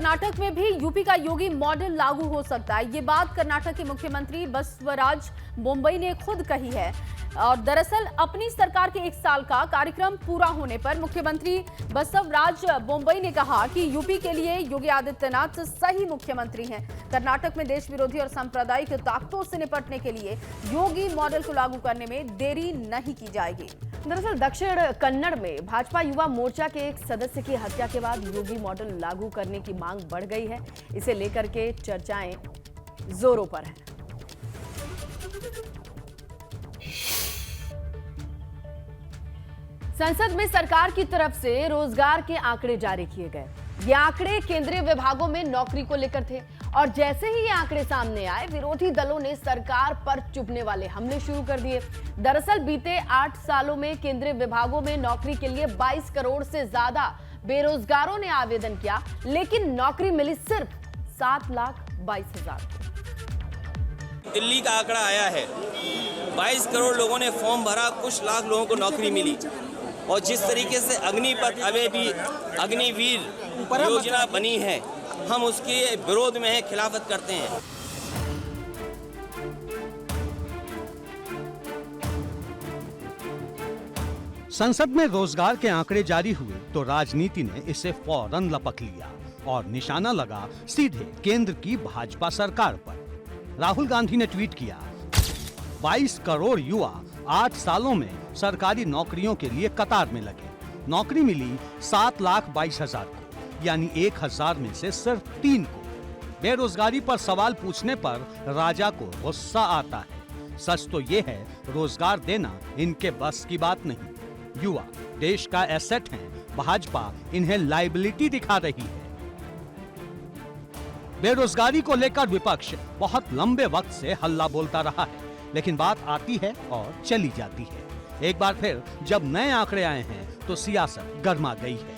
कर्नाटक में भी यूपी का योगी मॉडल लागू हो सकता है। ये बात कर्नाटक के मुख्यमंत्री बसवराज बोम्मई ने खुद कही है। और दरअसल अपनी सरकार के 1 साल का कार्यक्रम पूरा होने पर मुख्यमंत्री बसवराज बोम्मई ने कहा कि यूपी के लिए योगी आदित्यनाथ सही मुख्यमंत्री हैं। कर्नाटक में देश विरोधी और सांप्रदायिक ताकतों से निपटने के लिए योगी मॉडल को लागू करने में देरी नहीं की जाएगी। दरअसल दक्षिण कन्नड़ में भाजपा युवा मोर्चा के एक सदस्य की हत्या के बाद योगी मॉडल लागू करने की मांग बढ़ गई है। इसे लेकर के चर्चाएं जोरों पर हैं। संसद में सरकार की तरफ से रोजगार के आंकड़े जारी किए गए। ये आंकड़े केंद्रीय विभागों में नौकरी को लेकर थे और जैसे ही ये आंकड़े सामने आए, विरोधी दलों ने सरकार पर चुभने वाले हमले शुरू कर दिए। दरअसल बीते 8 सालों में केंद्रीय विभागों में नौकरी के लिए 22 करोड़ से ज्यादा बेरोजगारों ने आवेदन किया, लेकिन नौकरी मिली सिर्फ 7,22,000 को। दिल्ली का आंकड़ा आया है, 22 करोड़ लोगों ने फॉर्म भरा, कुछ लाख लोगों को नौकरी मिली। और जिस तरीके से अग्निपथ अभी भी अग्निवीर योजना बनी है, हम उसके विरोध में है, खिलाफत करते हैं। संसद में रोजगार के आंकड़े जारी हुए तो राजनीति ने इसे फौरन लपक लिया और निशाना लगा सीधे केंद्र की भाजपा सरकार पर। राहुल गांधी ने ट्वीट किया, 22 करोड़ युवा 8 सालों में सरकारी नौकरियों के लिए कतार में लगे। नौकरी मिली 7,22,000 को, यानी 1,000 में से सिर्फ 3 को। बेरोजगारी पर सवाल पूछने पर राजा को गुस्सा आता है। सच तो ये है, रोजगार देना इनके बस की बात नहीं। युवा देश का एसेट हैं, भाजपा इन्हें लायबिलिटी दिखा रही है। बेरोजगारी को लेकर विपक्ष बहुत लंबे वक्त से हल्ला बोलता रहा है, लेकिन बात आती है और चली जाती है। एक बार फिर जब नए आंकड़े आए हैं तो सियासत गर्मा गई है।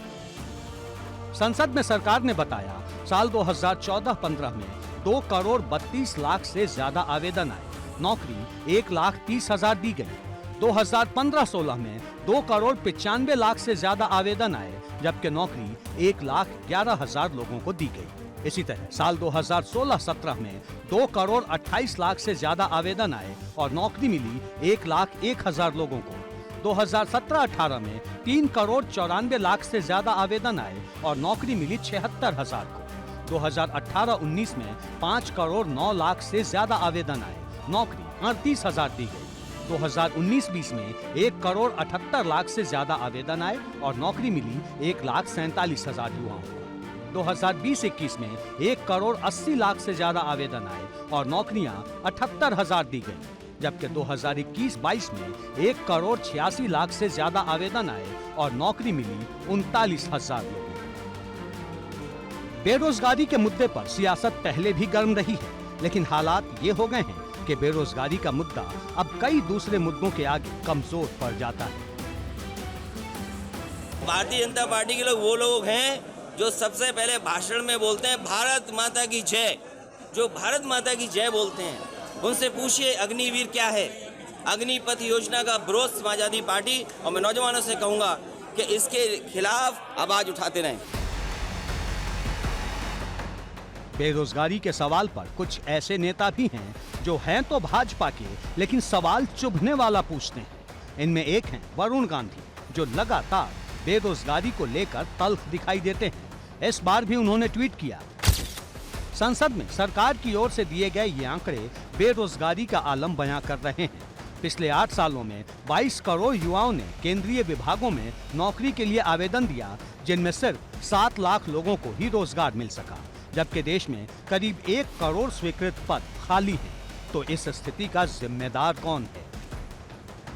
संसद में सरकार ने बताया, साल 2014-15 में 2 करोड़ 32 लाख से ज्यादा आवेदन आए, नौकरी 1,30,000 दी गई। 2015-16 में 2 करोड़ 95 लाख से ज्यादा आवेदन आए, जबकि नौकरी 1,11,000 लोगों को दी गई। इसी तरह साल 2016-17 में 2 करोड़ 28 लाख से ज्यादा आवेदन आए और नौकरी मिली 1,01,000 लोगों को। 2017-18 में 3 करोड़ 94 लाख से ज्यादा आवेदन आए और नौकरी मिली 76,000 को। 2018-19 में 5 करोड़ 9 लाख से ज्यादा आवेदन आए, नौकरी 38,000 दी गई। 2019-20 में 1 करोड़ 78 लाख से ज्यादा आवेदन आए और नौकरी मिली 1,47,000 युवाओं को। 2020-21 में 1 करोड़ 80 लाख से ज्यादा आवेदन आए और नौकरियां 78,000 दी गई, जबकि 2021-22 में 1 करोड़ 86 लाख से ज्यादा आवेदन आए और नौकरी मिली 39,000 लोगों को। बेरोजगारी के मुद्दे पर सियासत पहले भी गर्म रही है, लेकिन हालात ये हो गए हैं कि बेरोजगारी का मुद्दा अब कई दूसरे मुद्दों के आगे कमजोर पड़ जाता है। भारतीय जनता पार्टी के लोग वो लोग हैं जो सबसे पहले भाषण में बोलते हैं भारत माता की जय। जो भारत माता की जय बोलते हैं, उनसे पूछिए अग्निवीर क्या है। अग्निपथ योजना का विरोध समाजवादी पार्टी और मैं नौजवानों से कहूंगा कि इसके खिलाफ आवाज उठाते रहें। बेरोजगारी के सवाल पर कुछ ऐसे नेता भी हैं जो हैं तो भाजपा के, लेकिन सवाल चुभने वाला पूछते हैं। इनमें एक हैं वरुण गांधी, जो लगातार बेरोजगारी को लेकर तल्ख दिखाई देते हैं। इस बार भी उन्होंने ट्वीट किया, संसद में सरकार की ओर से दिए गए ये आंकड़े बेरोजगारी का आलम बयां कर रहे हैं। पिछले 8 सालों में 22 करोड़ युवाओं ने केंद्रीय विभागों में नौकरी के लिए आवेदन दिया, जिनमें सिर्फ 7 लाख लोगों को ही रोजगार मिल सका, जबकि देश में करीब 1 करोड़ स्वीकृत पद खाली हैं। तो इस स्थिति का जिम्मेदार कौन है?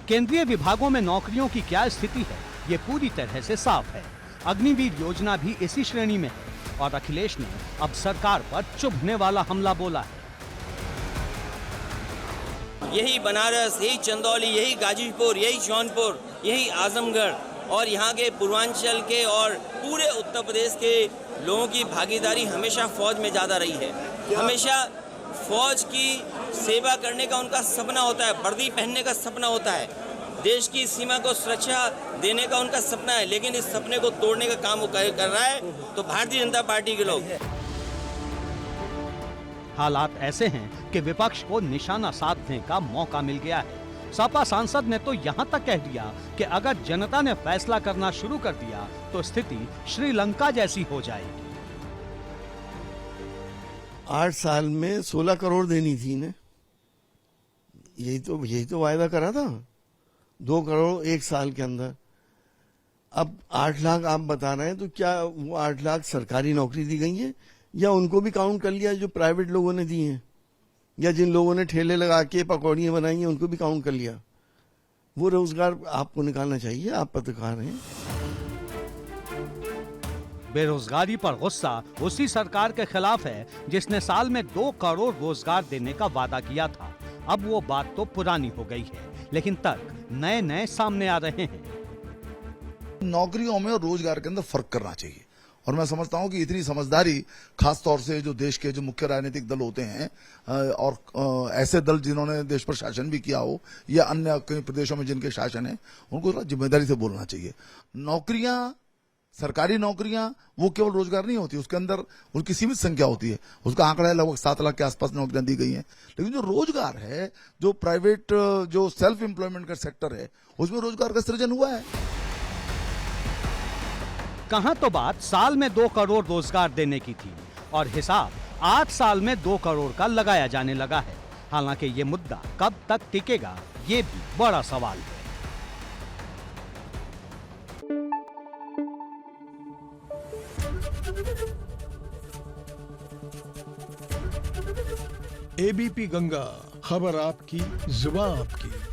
केंद्रीय विभागों में नौकरियों की क्या स्थिति है, ये पूरी तरह से साफ है। अग्निवीर योजना भी इसी श्रेणी में है और अखिलेश ने अब सरकार पर चुभने वाला हमला बोला है। यही बनारस, यही चंदौली, यही गाजीपुर, यही जौनपुर, यही आजमगढ़ और यहाँ के पूर्वांचल के और पूरे उत्तर प्रदेश के लोगों की भागीदारी हमेशा फौज में ज़्यादा रही है। हमेशा फौज की सेवा करने का उनका सपना होता है, वर्दी पहनने का सपना होता है, देश की सीमा को सुरक्षा देने का उनका सपना है, लेकिन इस सपने को तोड़ने का काम वो कर रहा है तो भारतीय जनता पार्टी के लोग हालात ऐसे हैं कि विपक्ष को निशाना साधने का मौका मिल गया है। सपा सांसद ने तो यहां तक कह दिया कि अगर जनता ने फैसला करना शुरू कर दिया तो स्थिति श्रीलंका जैसी हो जाएगी। 8 साल में 16 करोड़ देनी थी ने, यही तो वायदा करा था, 2 करोड़ 1 साल के अंदर। अब 8 लाख आप बता रहे हैं, तो क्या वो 8 लाख सरकारी नौकरी दी गई है या उनको भी काउंट कर लिया जो प्राइवेट लोगों ने दी हैं, या जिन लोगों ने ठेले लगा के पकौड़ियाँ बनाई हैं उनको भी काउंट कर लिया? वो रोजगार आपको निकालना चाहिए, आप पत्रकार हैं। बेरोजगारी पर गुस्सा उसी सरकार के खिलाफ है जिसने साल में 2 करोड़ रोजगार देने का वादा किया था। अब वो बात तो पुरानी हो गई है, लेकिन तर्क नए नए सामने आ रहे हैं। नौकरियों में और रोजगार के अंदर फर्क करना चाहिए, और मैं समझता हूं कि इतनी समझदारी खास तौर से जो देश के जो मुख्य राजनीतिक दल होते हैं और ऐसे दल जिन्होंने देश पर शासन भी किया हो या अन्य कई प्रदेशों में जिनके शासन है, उनको जिम्मेदारी से बोलना चाहिए। नौकरियां, सरकारी नौकरियां वो केवल रोजगार नहीं होती, उसके अंदर उनकी सीमित संख्या होती है। उसका आंकड़ा है लगभग 7 लाख के आसपास नौकरियां दी गई हैं। लेकिन जो रोजगार है, जो प्राइवेट जो सेल्फ एम्प्लॉयमेंट का सेक्टर है, उसमें रोजगार का सृजन हुआ है। कहां तो बात साल में 2 करोड़ रोजगार देने की थी और हिसाब 8 साल में 2 करोड़ का लगाया जाने लगा है। हालांकि ये मुद्दा कब तक टिकेगा, ये भी बड़ा सवाल है। एबीपी गंगा, खबर आपकी, जुबान आपकी।